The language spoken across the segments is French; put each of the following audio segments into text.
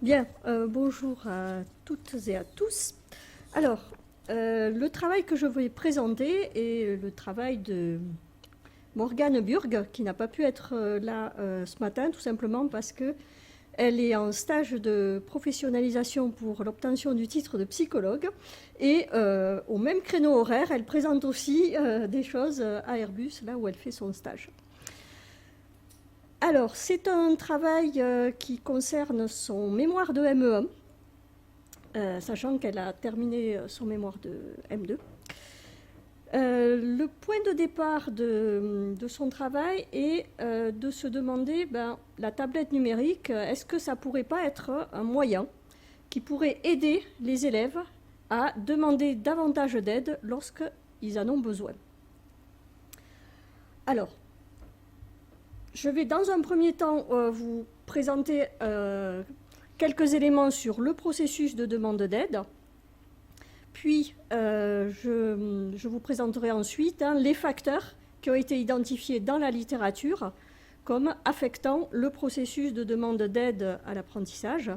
Bien, bonjour à toutes et à tous. Alors, le travail que je vais présenter est le travail de Morgane Burg, qui n'a pas pu être là ce matin, tout simplement parce qu'elle est en stage de professionnalisation pour l'obtention du titre de psychologue. Et au même créneau horaire, elle présente aussi des choses à Airbus, là où elle fait son stage. Alors, c'est un travail qui concerne son mémoire de ME1, sachant qu'elle a terminé son mémoire de M2. Le point de départ de son travail est de se demander, la tablette numérique, est-ce que ça pourrait pas être un moyen qui pourrait aider les élèves à demander davantage d'aide lorsqu'ils en ont besoin. Alors, je vais dans un premier temps vous présenter quelques éléments sur le processus de demande d'aide. Puis, je vous présenterai ensuite les facteurs qui ont été identifiés dans la littérature comme affectant le processus de demande d'aide à l'apprentissage.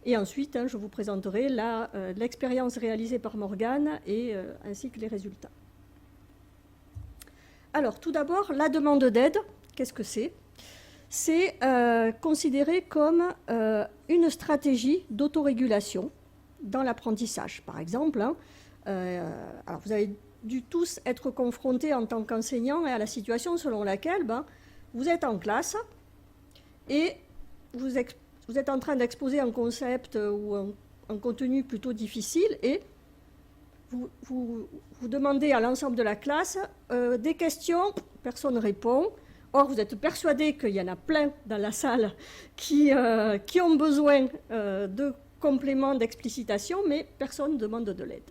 Et ensuite, je vous présenterai l'expérience réalisée par Morgane ainsi que les résultats. Alors, tout d'abord, la demande d'aide. Qu'est-ce que c'est ? C'est considéré comme une stratégie d'autorégulation dans l'apprentissage. Par exemple, alors vous avez dû tous être confrontés en tant qu'enseignant à la situation selon laquelle vous êtes en classe et vous êtes en train d'exposer un concept ou un contenu plutôt difficile et vous demandez à l'ensemble de la classe des questions, personne ne répond. Or, vous êtes persuadé qu'il y en a plein dans la salle qui ont besoin de compléments d'explicitation, mais personne ne demande de l'aide.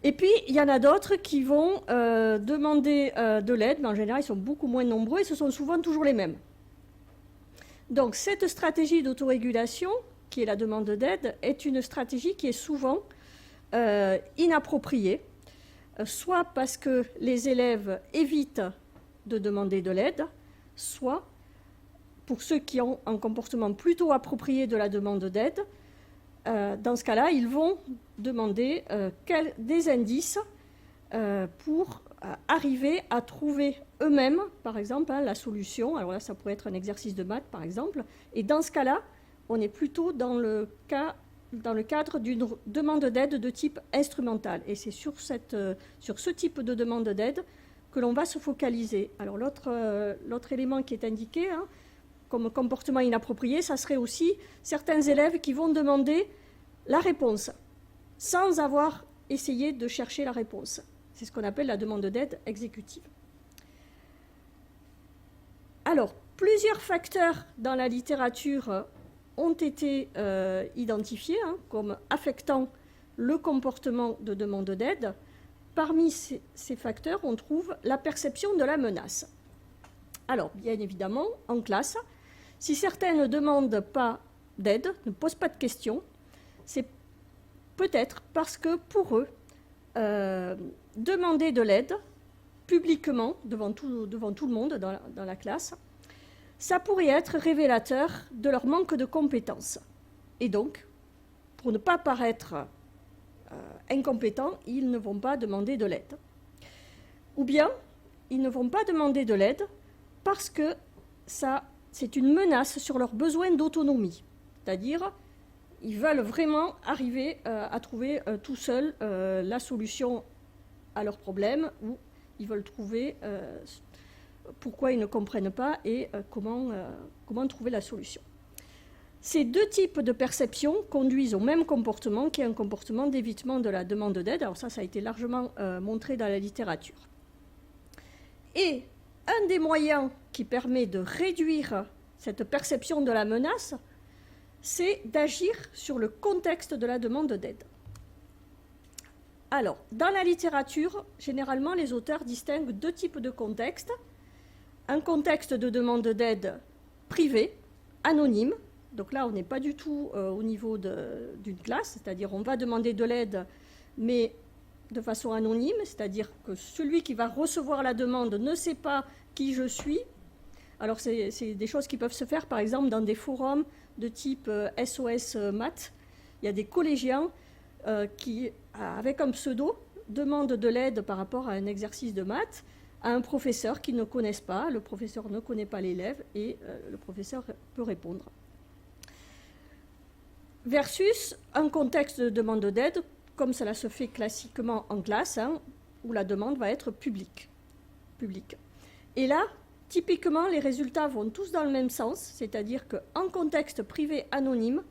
Et puis, il y en a d'autres qui vont demander de l'aide, mais en général, ils sont beaucoup moins nombreux et ce sont souvent toujours les mêmes. Donc, cette stratégie d'autorégulation, qui est la demande d'aide, est une stratégie qui est souvent inappropriée, soit parce que les élèves évitent de demander de l'aide, soit pour ceux qui ont un comportement plutôt approprié de la demande d'aide, dans ce cas-là, ils vont demander des indices pour arriver à trouver eux-mêmes, par exemple, la solution. Alors là, ça pourrait être un exercice de maths, par exemple. Et dans ce cas-là, on est plutôt dans le cadre d'une demande d'aide de type instrumental. Et c'est sur ce type de demande d'aide que l'on va se focaliser. Alors l'autre élément qui est indiqué, comme comportement inapproprié, ça serait aussi certains élèves qui vont demander la réponse sans avoir essayé de chercher la réponse. C'est ce qu'on appelle la demande d'aide exécutive. Alors, plusieurs facteurs dans la littérature ont été identifiés comme affectant le comportement de demande d'aide. Parmi ces facteurs, on trouve la perception de la menace. Alors, bien évidemment, en classe, si certains ne demandent pas d'aide, ne posent pas de questions, c'est peut-être parce que pour eux, demander de l'aide publiquement, devant tout le monde dans la classe, ça pourrait être révélateur de leur manque de compétences. Et donc, pour ne pas paraître incompétents, ils ne vont pas demander de l'aide. Ou bien, ils ne vont pas demander de l'aide parce que c'est une menace sur leurs besoins d'autonomie. C'est-à-dire, ils veulent vraiment arriver à trouver tout seuls la solution à leurs problèmes, ou ils veulent trouver pourquoi ils ne comprennent pas et comment trouver la solution. Ces deux types de perceptions conduisent au même comportement, qui est un comportement d'évitement de la demande d'aide. Alors ça a été largement montré dans la littérature. Et un des moyens qui permet de réduire cette perception de la menace, c'est d'agir sur le contexte de la demande d'aide. Alors, dans la littérature, généralement, les auteurs distinguent deux types de contextes. Un contexte de demande d'aide privée, anonyme. Donc là, on n'est pas du tout au niveau d'une classe, c'est-à-dire on va demander de l'aide, mais de façon anonyme, c'est-à-dire que celui qui va recevoir la demande ne sait pas qui je suis. Alors c'est des choses qui peuvent se faire, par exemple, dans des forums de type SOS Maths. Il y a des collégiens qui, avec un pseudo, demandent de l'aide par rapport à un exercice de maths à un professeur qu'ils ne connaissent pas. Le professeur ne connaît pas l'élève et le professeur peut répondre. Versus un contexte de demande d'aide, comme cela se fait classiquement en classe, où la demande va être publique. Et là, typiquement, les résultats vont tous dans le même sens, c'est-à-dire qu'en contexte privé anonyme,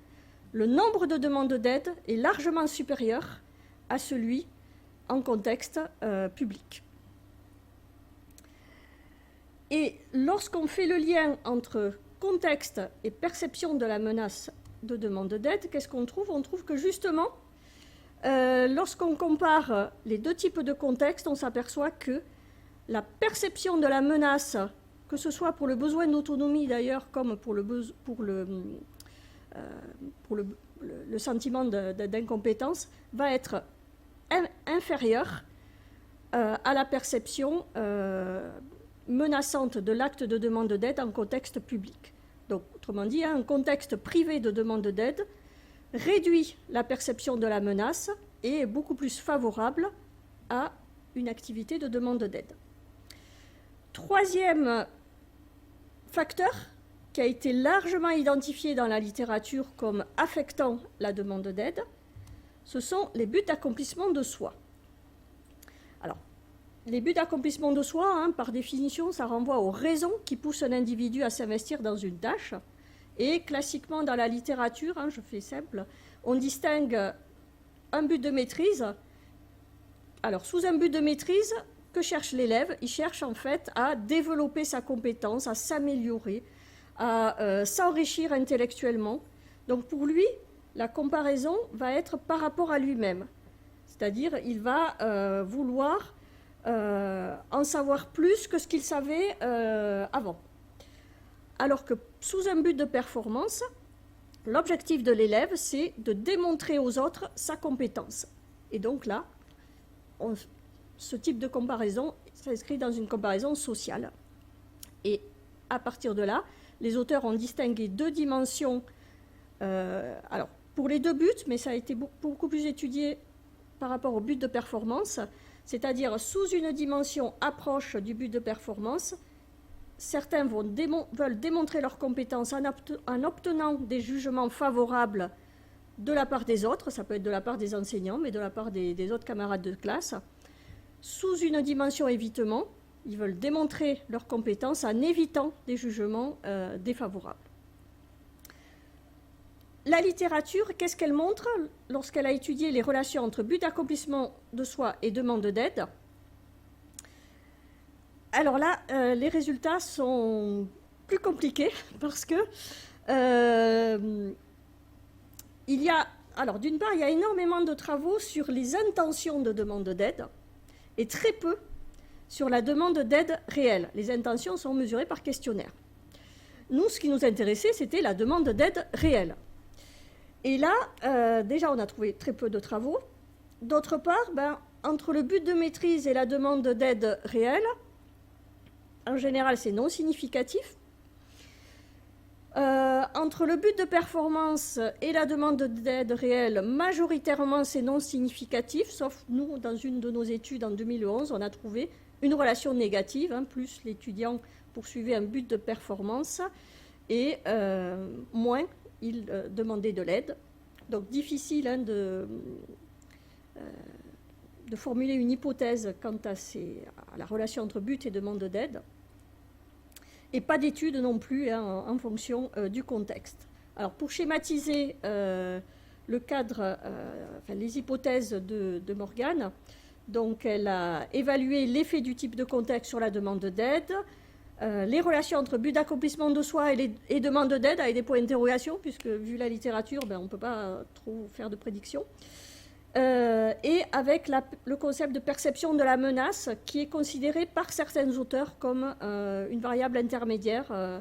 le nombre de demandes d'aide est largement supérieur à celui en contexte public. Et lorsqu'on fait le lien entre contexte et perception de la menace de demande d'aide, qu'est-ce qu'on trouve? On trouve que justement, lorsqu'on compare les deux types de contextes, on s'aperçoit que la perception de la menace, que ce soit pour le besoin d'autonomie d'ailleurs, comme pour le sentiment d'incompétence, va être inférieure à la perception menaçante de l'acte de demande d'aide en contexte public. Donc, autrement dit, un contexte privé de demande d'aide réduit la perception de la menace et est beaucoup plus favorable à une activité de demande d'aide. Troisième facteur qui a été largement identifié dans la littérature comme affectant la demande d'aide, ce sont les buts d'accomplissement de soi. Alors, les buts d'accomplissement de soi, par définition, ça renvoie aux raisons qui poussent un individu à s'investir dans une tâche. Et classiquement, dans la littérature, je fais simple, on distingue un but de maîtrise. Alors, sous un but de maîtrise, que cherche l'élève? Il cherche en fait à développer sa compétence, à s'améliorer, à s'enrichir intellectuellement. Donc, pour lui, la comparaison va être par rapport à lui-même. C'est-à-dire, il va vouloir en savoir plus que ce qu'il savait avant. Alors que sous un but de performance, l'objectif de l'élève, c'est de démontrer aux autres sa compétence. Et donc là, ce type de comparaison s'inscrit dans une comparaison sociale. Et à partir de là, les auteurs ont distingué deux dimensions. Alors, pour les deux buts, mais ça a été beaucoup plus étudié par rapport au but de performance, c'est-à-dire sous une dimension approche du but de performance, certains veulent démontrer leurs compétences en obtenant des jugements favorables de la part des autres, ça peut être de la part des enseignants, mais de la part des autres camarades de classe. Sous une dimension évitement, ils veulent démontrer leurs compétences en évitant des jugements défavorables. La littérature, qu'est-ce qu'elle montre lorsqu'elle a étudié les relations entre but d'accomplissement de soi et demande d'aide? Alors là, les résultats sont plus compliqués parce que alors d'une part, il y a énormément de travaux sur les intentions de demande d'aide et très peu sur la demande d'aide réelle. Les intentions sont mesurées par questionnaire. Nous, ce qui nous intéressait, c'était la demande d'aide réelle. Et là, déjà, on a trouvé très peu de travaux. D'autre part, entre le but de maîtrise et la demande d'aide réelle, en général, c'est non significatif. Entre le but de performance et la demande d'aide réelle, majoritairement, c'est non significatif, sauf nous, dans une de nos études en 2011, on a trouvé une relation négative, plus l'étudiant poursuivait un but de performance et moins il demandait de l'aide. Donc difficile de formuler une hypothèse quant à la relation entre but et demande d'aide. Et pas d'études non plus en fonction du contexte. Alors pour schématiser le cadre, les hypothèses de Morgan, donc elle a évalué l'effet du type de contexte sur la demande d'aide, les relations entre but d'accomplissement de soi et demande d'aide avec des points d'interrogation, puisque vu la littérature, on ne peut pas trop faire de prédictions. Et avec le concept de perception de la menace qui est considéré par certains auteurs comme une variable intermédiaire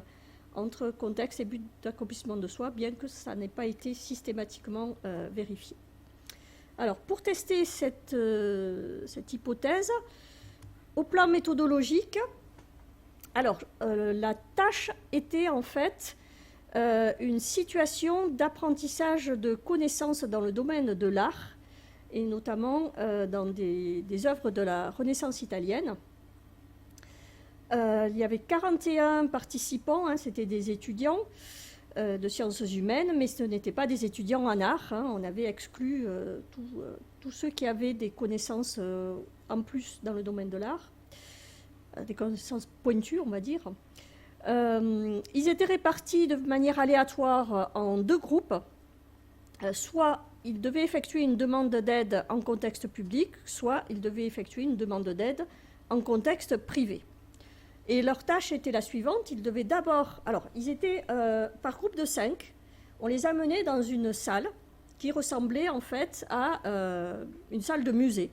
entre contexte et but d'accomplissement de soi, bien que ça n'ait pas été systématiquement vérifié. Alors, pour tester cette hypothèse, au plan méthodologique, alors, la tâche était en fait une situation d'apprentissage de connaissances dans le domaine de l'art, et notamment dans des œuvres de la Renaissance italienne. Il y avait 41 participants, hein, c'était des étudiants de sciences humaines, mais ce n'étaient pas des étudiants en art. Hein, on avait exclu tous ceux qui avaient des connaissances en plus dans le domaine de l'art, des connaissances pointues, on va dire. Ils étaient répartis de manière aléatoire en deux groupes. Soit ils devaient effectuer une demande d'aide en contexte public, soit ils devaient effectuer une demande d'aide en contexte privé. Et leur tâche était la suivante, ils devaient d'abord... Alors, ils étaient par groupe de 5, on les amenait dans une salle qui ressemblait en fait à une salle de musée.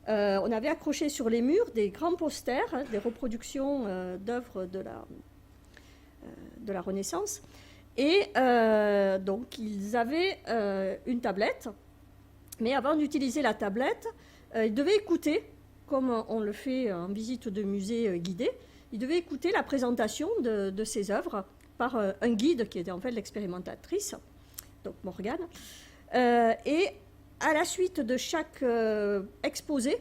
On avait accroché sur les murs des grands posters, hein, des reproductions d'œuvres de la Renaissance. Et donc, ils avaient une tablette, mais avant d'utiliser la tablette, ils devaient écouter, comme on le fait en visite de musée guidée, ils devaient écouter la présentation de ces œuvres par un guide qui était en fait l'expérimentatrice, donc Morgane. Et à la suite de chaque exposé,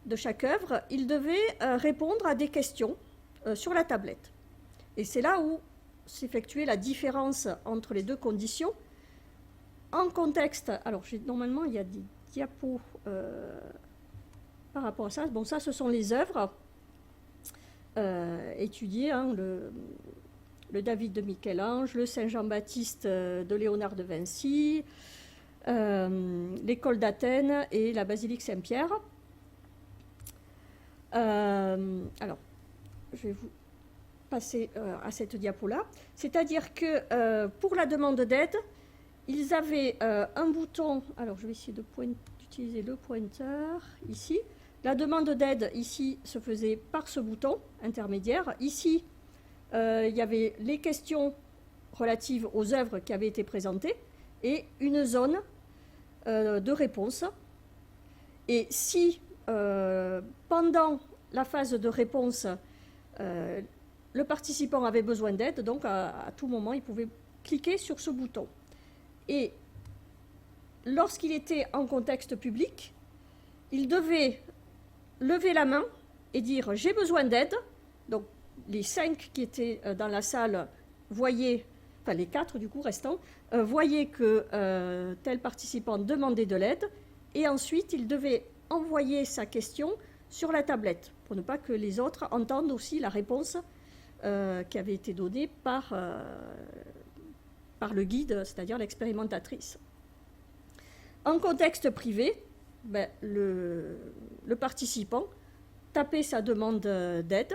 de chaque œuvre, ils devaient répondre à des questions sur la tablette. Et c'est là où s'effectuait la différence entre les deux conditions. En contexte, alors normalement il y a des diapos par rapport à ça. Bon, ça ce sont les œuvres étudiées, hein, le David de Michel-Ange, le Saint-Jean-Baptiste de Léonard de Vinci, l'école d'Athènes et la basilique Saint-Pierre. Alors, je vais vous passer à cette diapo-là. C'est-à-dire que pour la demande d'aide, ils avaient un bouton. Alors, je vais essayer d'utiliser le pointeur ici. La demande d'aide ici se faisait par ce bouton intermédiaire. Ici, il y avait les questions relatives aux œuvres qui avaient été présentées et une zone de réponse. Et si pendant la phase de réponse, le participant avait besoin d'aide, donc à tout moment, il pouvait cliquer sur ce bouton. Et lorsqu'il était en contexte public, il devait lever la main et dire « j'ai besoin d'aide ». Donc les 5 qui étaient dans la salle voyaient, enfin les 4 du coup restants, voyaient que tel participant demandait de l'aide, et ensuite il devait envoyer sa question sur la tablette, pour ne pas que les autres entendent aussi la réponse qui avait été donnée par le guide, c'est-à-dire l'expérimentatrice. En contexte privé, ben, le participant tapait sa demande d'aide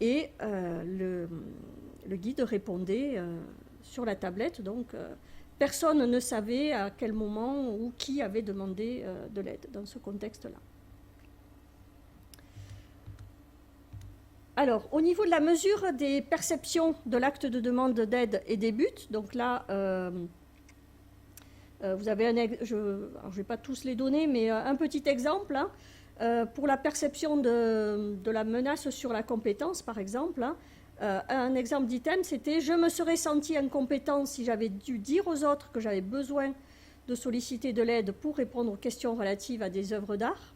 et le guide répondait sur la tablette. Donc, personne ne savait à quel moment ou qui avait demandé de l'aide dans ce contexte-là. Alors, au niveau de la mesure des perceptions de l'acte de demande d'aide et des buts, donc là, vous avez je ne vais pas tous les donner, mais un petit exemple. Hein, pour la perception de la menace sur la compétence, par exemple, hein, un exemple d'item, c'était « Je me serais senti incompétent si j'avais dû dire aux autres que j'avais besoin de solliciter de l'aide pour répondre aux questions relatives à des œuvres d'art ».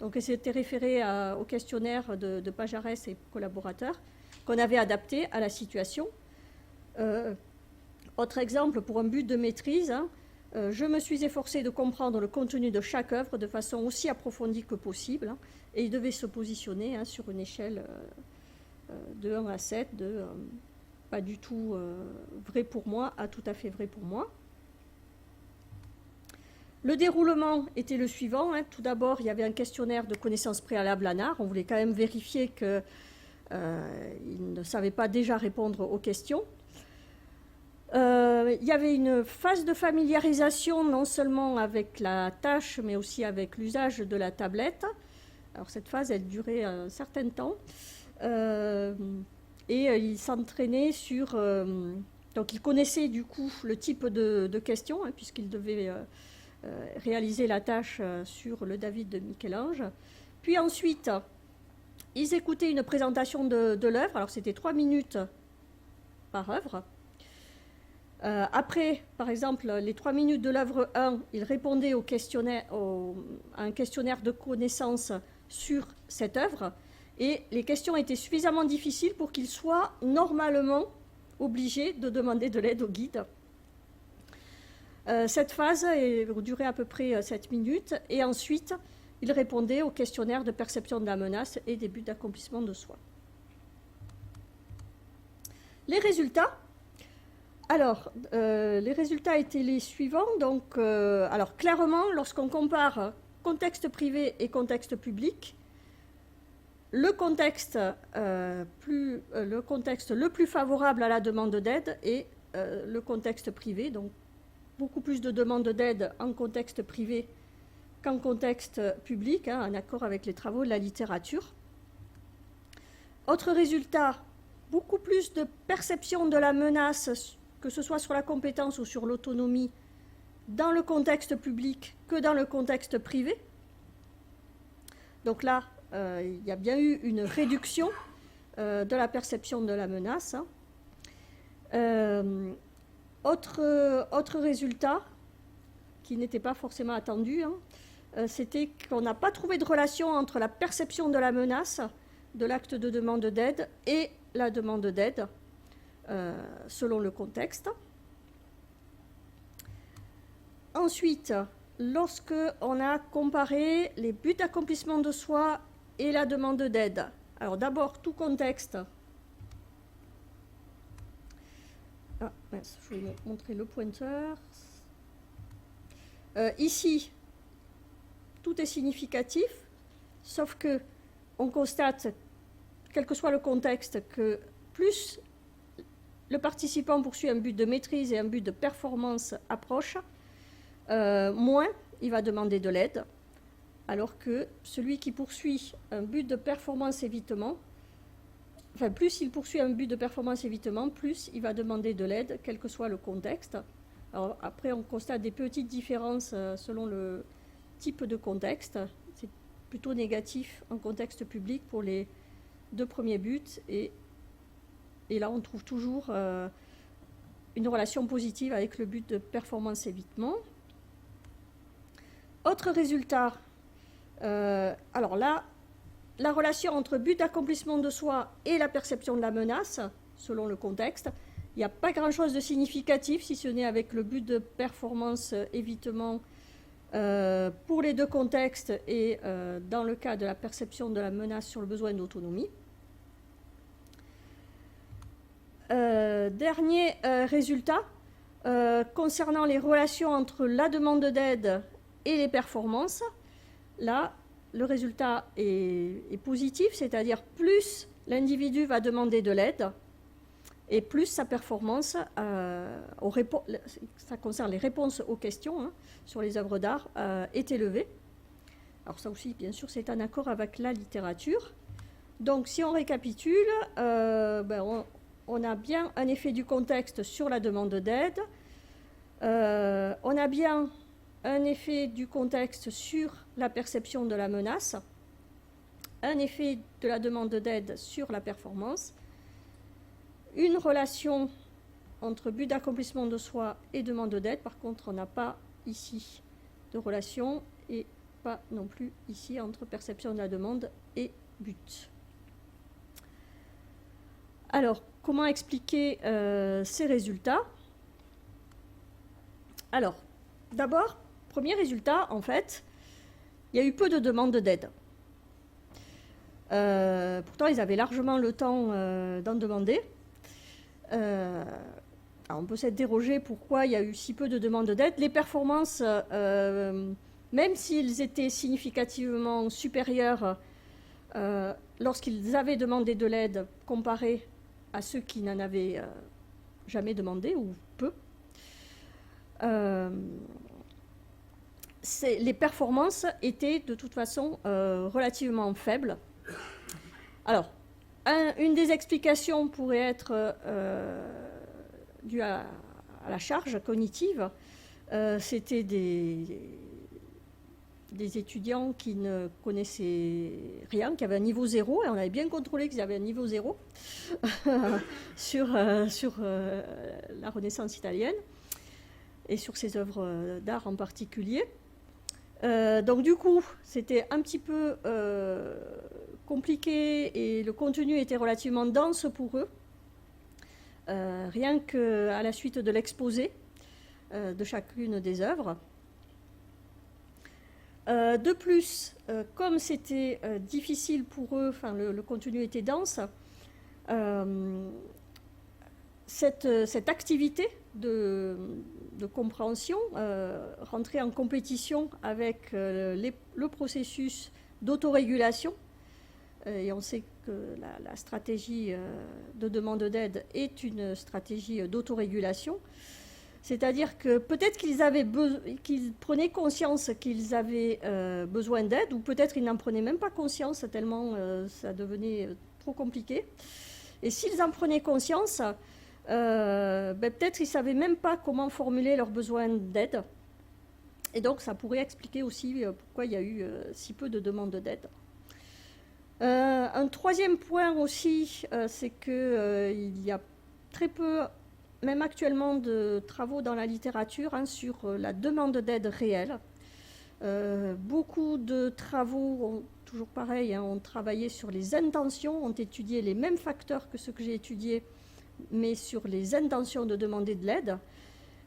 Donc, c'était référé au questionnaire de Pajares et collaborateurs qu'on avait adapté à la situation. Autre exemple, pour un but de maîtrise, hein, je me suis efforcé de comprendre le contenu de chaque œuvre de façon aussi approfondie que possible, hein, et il devait se positionner, hein, sur une échelle de 1 à 7, de pas du tout vrai pour moi à tout à fait vrai pour moi. Le déroulement était le suivant. Hein. Tout d'abord, il y avait un questionnaire de connaissances préalables en art. On voulait quand même vérifier qu'ils ne savaient pas déjà répondre aux questions. Il y avait une phase de familiarisation non seulement avec la tâche, mais aussi avec l'usage de la tablette. Alors cette phase, elle durait un certain temps. Et ils s'entraînaient sur... donc ils connaissaient du coup le type de questions, hein, puisqu'ils devaient... réaliser la tâche sur le David de Michel-Ange. Puis ensuite, ils écoutaient une présentation de l'œuvre. Alors, c'était 3 minutes par œuvre. Après, par exemple, les 3 minutes de l'œuvre 1, il répondait à un questionnaire de connaissances sur cette œuvre. Et les questions étaient suffisamment difficiles pour qu'il soit normalement obligé de demander de l'aide au guide. Cette phase durait à peu près 7 minutes. Et ensuite, il répondait au questionnaire de perception de la menace et des buts d'accomplissement de soi. Les résultats. Alors, les résultats étaient les suivants. Donc, alors clairement, lorsqu'on compare contexte privé et contexte public, le contexte le plus favorable à la demande d'aide est le contexte privé. Donc, beaucoup plus de demandes d'aide en contexte privé qu'en contexte public, en accord avec les travaux de la littérature. Autre résultat, beaucoup plus de perception de la menace, que ce soit sur la compétence ou sur l'autonomie, dans le contexte public que dans le contexte privé. Donc là, il y a bien eu une réduction de la perception de la menace. Autre résultat, qui n'était pas forcément attendu, c'était qu'on n'a pas trouvé de relation entre la perception de la menace de l'acte de demande d'aide et la demande d'aide, selon le contexte. Ensuite, lorsque on a comparé les buts d'accomplissement de soi et la demande d'aide, alors d'abord tout contexte. Ah, mince, je vais vous montrer le pointeur. Ici, tout est significatif, sauf que on constate, quel que soit le contexte, que plus le participant poursuit un but de maîtrise et un but de performance approche, moins il va demander de l'aide, alors que celui qui poursuit un but de performance évitement, enfin plus il poursuit un but de performance évitement, plus il va demander de l'aide, quel que soit le contexte. Alors après, on constate des petites différences selon le type de contexte. C'est plutôt négatif en contexte public pour les 2 premiers buts, et là on trouve toujours une relation positive avec le but de performance évitement. Autre résultat, alors là, la relation entre but d'accomplissement de soi et la perception de la menace, selon le contexte, il n'y a pas grand-chose de significatif, si ce n'est avec le but de performance évitement pour les 2 contextes et dans le cas de la perception de la menace sur le besoin d'autonomie. Dernier résultat, concernant les relations entre la demande d'aide et les performances, là, le résultat est positif, c'est-à-dire plus l'individu va demander de l'aide et plus sa performance, ça concerne les réponses aux questions sur les œuvres d'art, est élevée. Alors ça aussi, bien sûr, c'est en accord avec la littérature. Donc si on récapitule, on a bien un effet du contexte sur la demande d'aide, on a bien un effet du contexte sur la perception de la menace, un effet de la demande d'aide sur la performance, une relation entre but d'accomplissement de soi et demande d'aide. Par contre, on n'a pas ici de relation et pas non plus ici entre perception de la demande et but. Alors, comment expliquer ces résultats? Alors, d'abord, premier résultat, en fait, il y a eu peu de demandes d'aide. Pourtant, ils avaient largement le temps d'en demander. Alors on peut s'interroger pourquoi il y a eu si peu de demandes d'aide. Les performances, même s'ils étaient significativement supérieurs lorsqu'ils avaient demandé de l'aide comparé à ceux qui n'en avaient jamais demandé ou peu, les performances étaient de toute façon relativement faibles. Alors, une des explications pourrait être due à la charge cognitive. C'était des des étudiants qui ne connaissaient rien, qui avaient un niveau 0, et on avait bien contrôlé qu'ils avaient un niveau 0 sur la Renaissance italienne et sur ses œuvres d'art en particulier. Donc du coup, c'était un petit peu compliqué et le contenu était relativement dense pour eux. Rien qu'à la suite de l'exposé de chacune des œuvres. De plus, comme c'était difficile pour eux, enfin le contenu était dense, cette activité de compréhension rentrait en compétition avec le processus d'autorégulation. Et on sait que la stratégie de demande d'aide est une stratégie d'autorégulation. C'est-à-dire que peut-être qu'ils prenaient conscience qu'ils avaient besoin d'aide, ou peut-être ils n'en prenaient même pas conscience tellement ça devenait trop compliqué. Et s'ils en prenaient conscience, peut-être ils ne savaient même pas comment formuler leurs besoins d'aide. Et donc ça pourrait expliquer aussi pourquoi il y a eu si peu de demandes d'aide. Un troisième point aussi, c'est qu'il y a très peu, même actuellement, de travaux dans la littérature sur la demande d'aide réelle. Beaucoup de travaux, toujours pareil, ont travaillé sur les intentions, ont étudié les mêmes facteurs que ceux que j'ai étudiés, mais sur les intentions de demander de l'aide.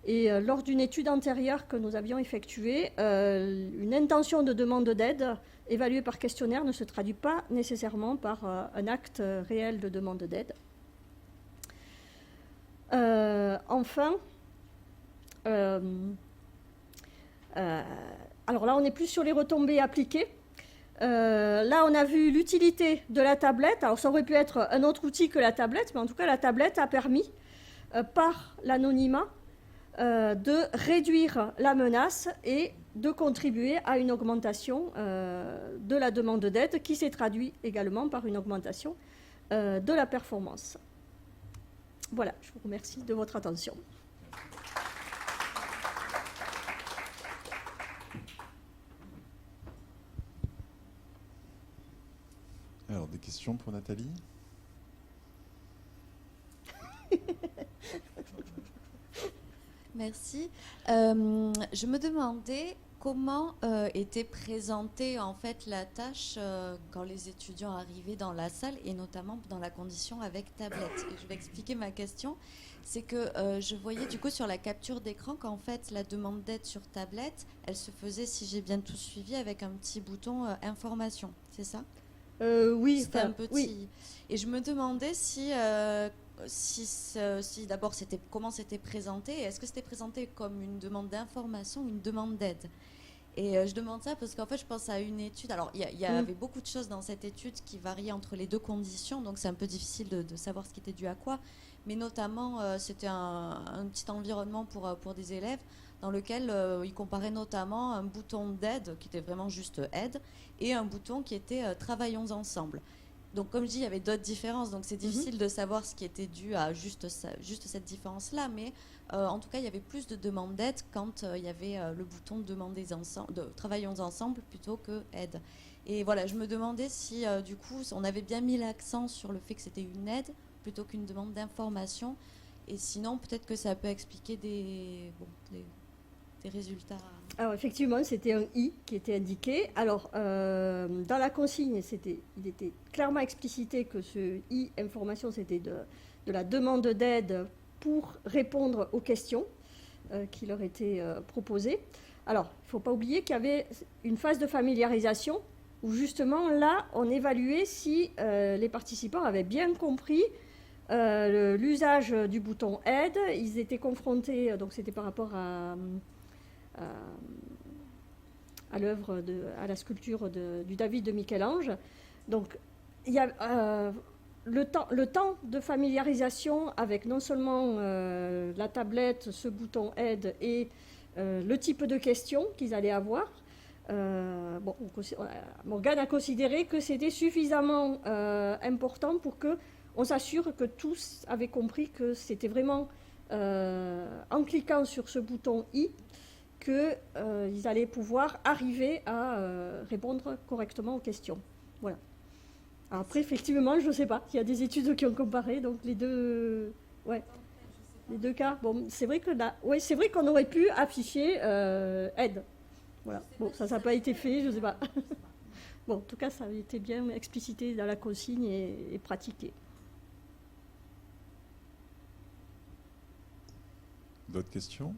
Et lors d'une étude antérieure que nous avions effectuée, une intention de demande d'aide évaluée par questionnaire ne se traduit pas nécessairement par un acte réel de demande d'aide. Enfin, alors là on est plus sur les retombées appliquées. Là on a vu l'utilité de la tablette. Alors ça aurait pu être un autre outil que la tablette, mais en tout cas la tablette a permis par l'anonymat de réduire la menace et de contribuer à une augmentation de la demande d'aide qui s'est traduite également par une augmentation de la performance. Voilà, je vous remercie de votre attention. Alors, des questions pour Nathalie ? Merci. Je me demandais comment était présentée en fait la tâche quand les étudiants arrivaient dans la salle et notamment dans la condition avec tablette. Et je vais expliquer ma question. C'est que je voyais du coup sur la capture d'écran qu'en fait la demande d'aide sur tablette, elle se faisait, si j'ai bien tout suivi, avec un petit bouton information. C'est ça ? Oui, c'était un petit. Oui. Et je me demandais si d'abord comment c'était présenté, et est-ce que c'était présenté comme une demande d'information ou une demande d'aide. Et je demande ça parce qu'en fait je pense à une étude, alors il y avait beaucoup de choses dans cette étude qui variaient entre les deux conditions, donc c'est un peu difficile de savoir ce qui était dû à quoi, mais notamment c'était un petit environnement pour des élèves dans lequel ils comparaient notamment un bouton d'aide qui était vraiment juste aide et un bouton qui était travaillons ensemble. Donc, comme je dis, il y avait d'autres différences, donc c'est difficile de savoir ce qui était dû à juste cette différence-là, mais en tout cas, il y avait plus de demandes d'aide quand il y avait le bouton de travaillons ensemble plutôt que aide. Et voilà, je me demandais si, du coup, on avait bien mis l'accent sur le fait que c'était une aide plutôt qu'une demande d'information, et sinon, peut-être que ça peut expliquer des résultats. Alors effectivement, c'était un I qui était indiqué. Alors dans la consigne, il était clairement explicité que ce I information, c'était de la demande d'aide pour répondre aux questions qui leur étaient proposées. Alors, il ne faut pas oublier qu'il y avait une phase de familiarisation où justement là, on évaluait si les participants avaient bien compris l'usage du bouton aide. Ils étaient confrontés, donc c'était par rapport à l'œuvre, à la sculpture du David de Michel-Ange. Donc, il y a le temps de familiarisation avec non seulement la tablette, ce bouton aide et le type de questions qu'ils allaient avoir. Morgane a considéré que c'était suffisamment important pour qu'on s'assure que tous avaient compris que c'était vraiment en cliquant sur ce bouton I qu'ils allaient pouvoir arriver à répondre correctement aux questions. Voilà. Après, effectivement, je ne sais pas. Il y a des études qui ont comparé, donc les deux cas. Bon, c'est vrai que c'est vrai qu'on aurait pu afficher aide. Voilà. Bon, ça n'a pas été fait, je ne sais pas. Bon, en tout cas, ça a été bien explicité dans la consigne et pratiqué. D'autres questions?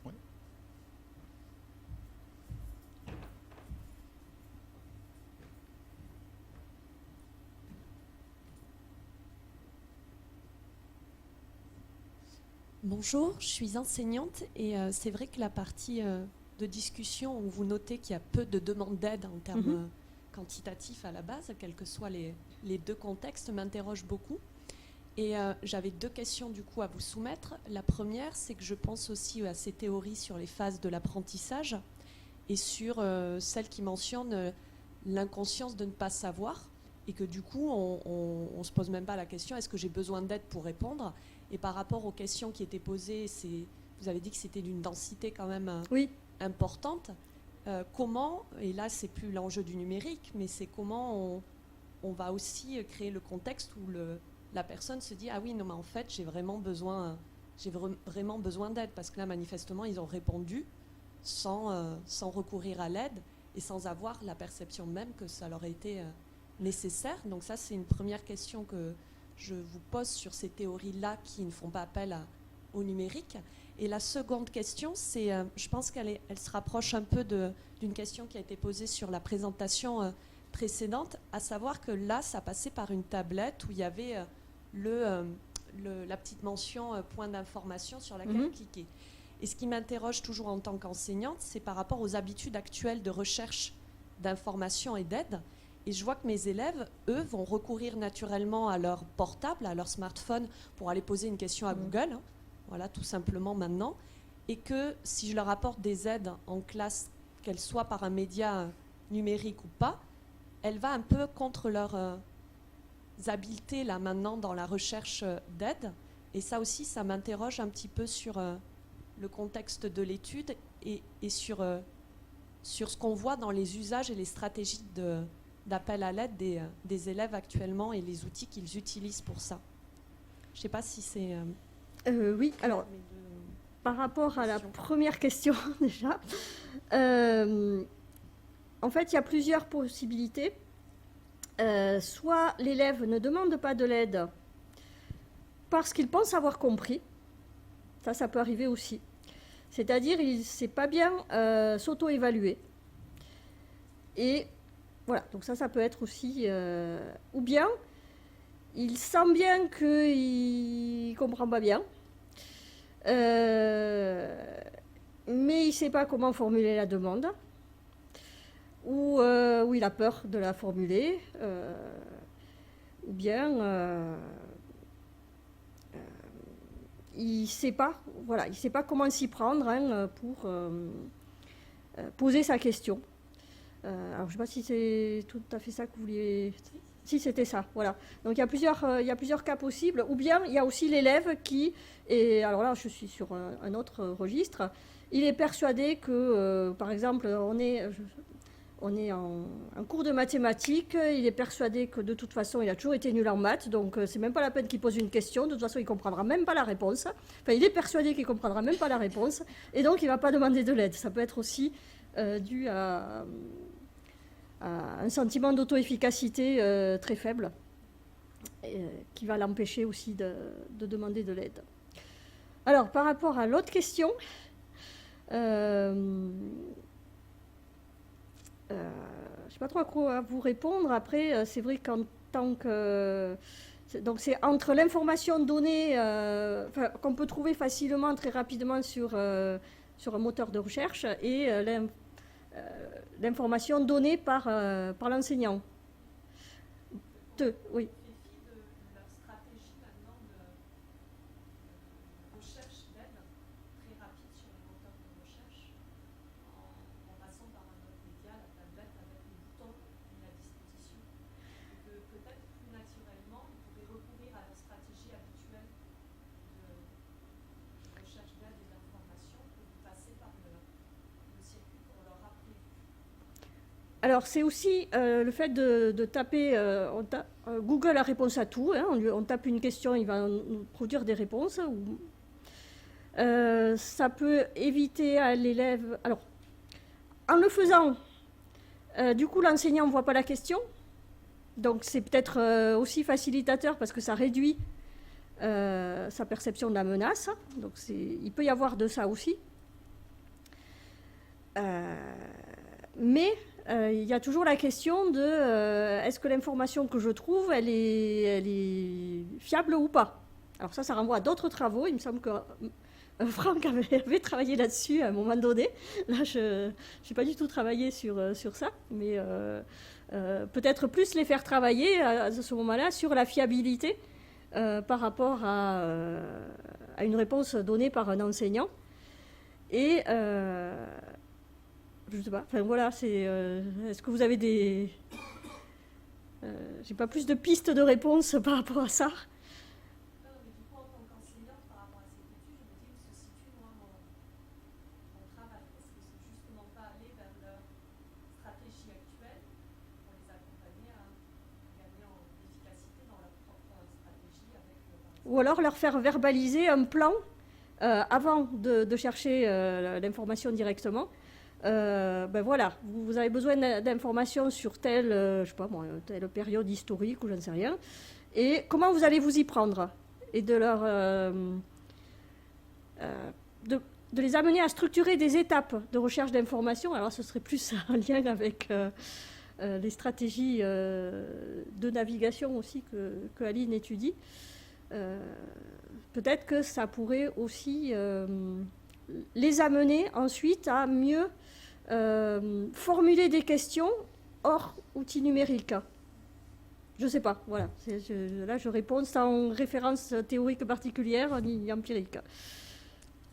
Oui. Bonjour, je suis enseignante et c'est vrai que la partie de discussion où vous notez qu'il y a peu de demandes d'aide en termes quantitatifs à la base, quels que soient les deux contextes, m'interroge beaucoup. Et j'avais deux questions du coup à vous soumettre. La première, c'est que je pense aussi à ces théories sur les phases de l'apprentissage et sur celle qui mentionne l'inconscience de ne pas savoir et que du coup, on ne se pose même pas la question, est-ce que j'ai besoin d'aide pour répondre? Et par rapport aux questions qui étaient posées, vous avez dit que c'était d'une densité quand même importante. Comment, et là c'est plus l'enjeu du numérique, mais c'est comment on va aussi créer le contexte où la personne se dit « Ah oui, non mais en fait j'ai vraiment besoin d'aide » parce que là manifestement ils ont répondu sans recourir à l'aide et sans avoir la perception même que ça leur a été nécessaire. Donc ça c'est une première question que je vous pose sur ces théories-là qui ne font pas appel au numérique. Et la seconde question, c'est, je pense qu'elle se rapproche un peu d'une question qui a été posée sur la présentation précédente, à savoir que là, ça passait par une tablette où il y avait la petite mention point d'information sur laquelle cliquer. Et ce qui m'interroge toujours en tant qu'enseignante, c'est par rapport aux habitudes actuelles de recherche d'information et d'aide. Et je vois que mes élèves, eux, vont recourir naturellement à leur portable, à leur smartphone, pour aller poser une question à Google, voilà, tout simplement maintenant. Et que si je leur apporte des aides en classe, qu'elles soient par un média numérique ou pas, elle va un peu contre leurs habiletés, là, maintenant, dans la recherche d'aide. Et ça aussi, ça m'interroge un petit peu sur le contexte de l'étude et sur ce qu'on voit dans les usages et les stratégies d'appel à l'aide des élèves actuellement et les outils qu'ils utilisent pour ça. Je ne sais pas si c'est... oui, alors, par rapport à la première question, déjà, en fait, il y a plusieurs possibilités. Soit l'élève ne demande pas de l'aide parce qu'il pense avoir compris. Ça peut arriver aussi. C'est-à-dire, il ne sait pas bien s'auto-évaluer. Et voilà, donc ça peut être aussi... ou bien, il sent bien qu'il ne comprend pas bien, mais il ne sait pas comment formuler la demande, ou il a peur de la formuler, ou bien il ne sait pas, voilà, il sait pas comment s'y prendre pour poser sa question. Alors, je ne sais pas si c'est tout à fait ça que vous vouliez... Si, c'était ça, voilà. Donc, il y a plusieurs cas possibles. Ou bien, il y a aussi l'élève qui... Et alors là, je suis sur un autre registre. Il est persuadé que, par exemple, on est en cours de mathématiques. Il est persuadé que, de toute façon, il a toujours été nul en maths. Donc, c'est même pas la peine qu'il pose une question. De toute façon, il ne comprendra même pas la réponse. Enfin, il est persuadé qu'il ne comprendra même pas la réponse. Et donc, il ne va pas demander de l'aide. Ça peut être aussi dû à un sentiment d'auto-efficacité très faible qui va l'empêcher aussi de demander de l'aide. Alors, par rapport à l'autre question, je ne sais pas trop à quoi vous répondre. Après, c'est vrai qu'en tant que... Donc, c'est entre l'information donnée qu'on peut trouver facilement, très rapidement sur un moteur de recherche et l'information donnée par l'enseignant. Oui. Alors, c'est aussi le fait de taper Google a réponse à tout. Hein, on tape une question, il va nous produire des réponses. Ça peut éviter à l'élève... Alors, en le faisant, du coup, l'enseignant ne voit pas la question. Donc, c'est peut-être aussi facilitateur parce que ça réduit sa perception de la menace. Donc, il peut y avoir de ça aussi. Mais il y a toujours la question de est-ce que l'information que je trouve, elle est fiable ou pas? Alors ça renvoie à d'autres travaux. Il me semble que Franck avait travaillé là-dessus à un moment donné. Là, je n'ai pas du tout travaillé sur ça, mais peut-être plus les faire travailler à ce moment-là sur la fiabilité par rapport à une réponse donnée par un enseignant. Et je sais pas, enfin voilà, est-ce que vous avez des... j'ai pas plus de pistes de réponse par rapport à ça. Ou alors leur faire verbaliser un plan avant de chercher l'information directement. Ben voilà, vous avez besoin d'informations sur telle, je sais pas moi, telle période historique ou j'en sais rien. Et comment vous allez vous y prendre? Et de les amener à structurer des étapes de recherche d'informations. Alors ce serait plus en lien avec les stratégies de navigation aussi que Aline étudie. Peut-être que ça pourrait aussi les amener ensuite à mieux formuler des questions hors outils numériques. Je ne sais pas, voilà. Là, je réponds sans référence théorique particulière ni empirique.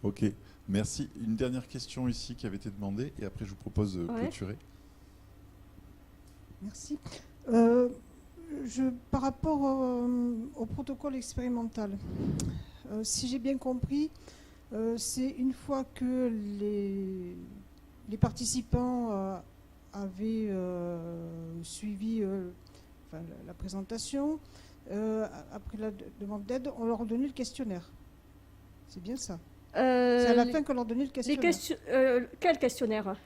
Ok, merci. Une dernière question ici qui avait été demandée et après je vous propose de clôturer. Merci. Par rapport au protocole expérimental, si j'ai bien compris, c'est une fois que les participants avaient suivi la présentation, après la demande d'aide, on leur donnait le questionnaire. C'est bien ça? C'est à la fin qu'on leur donnait le questionnaire. Quel questionnaire?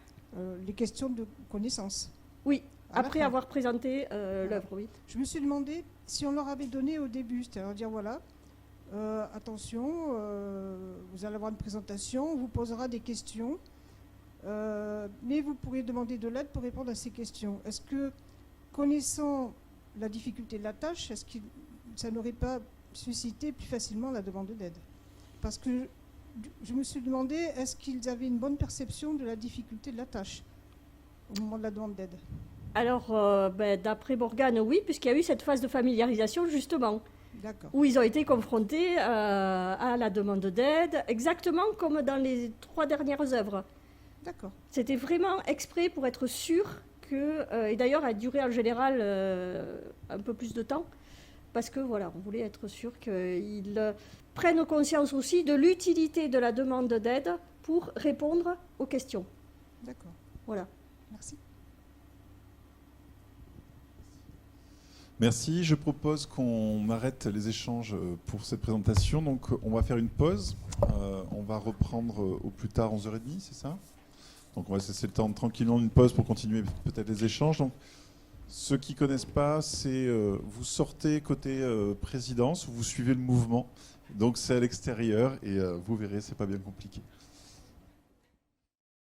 Les questions de connaissance. Oui. Après avoir présenté l'œuvre, oui. Je me suis demandé si on leur avait donné au début, c'est-à-dire dire voilà, attention, vous allez avoir une présentation, on vous posera des questions, mais vous pourrez demander de l'aide pour répondre à ces questions. Est-ce que, connaissant la difficulté de la tâche, est-ce que ça n'aurait pas suscité plus facilement la demande d'aide? Parce que je me suis demandé, est-ce qu'ils avaient une bonne perception de la difficulté de la tâche au moment de la demande d'aide? Alors, d'après Morgane, oui, puisqu'il y a eu cette phase de familiarisation, justement, où ils ont été confrontés à la demande d'aide, exactement comme dans les 3 dernières œuvres. D'accord. C'était vraiment exprès pour être sûr que, et d'ailleurs, a duré en général un peu plus de temps, parce que voilà, on voulait être sûr qu'ils prennent conscience aussi de l'utilité de la demande d'aide pour répondre aux questions. D'accord. Voilà. Merci. Merci. Je propose qu'on arrête les échanges pour cette présentation. Donc, on va faire une pause. On va reprendre au plus tard 11h30, c'est ça? Donc, on va laisser le temps tranquillement d'une pause pour continuer peut-être les échanges. Donc, ceux qui ne connaissent pas, c'est vous sortez côté présidence, vous suivez le mouvement. Donc, c'est à l'extérieur et vous verrez, c'est pas bien compliqué.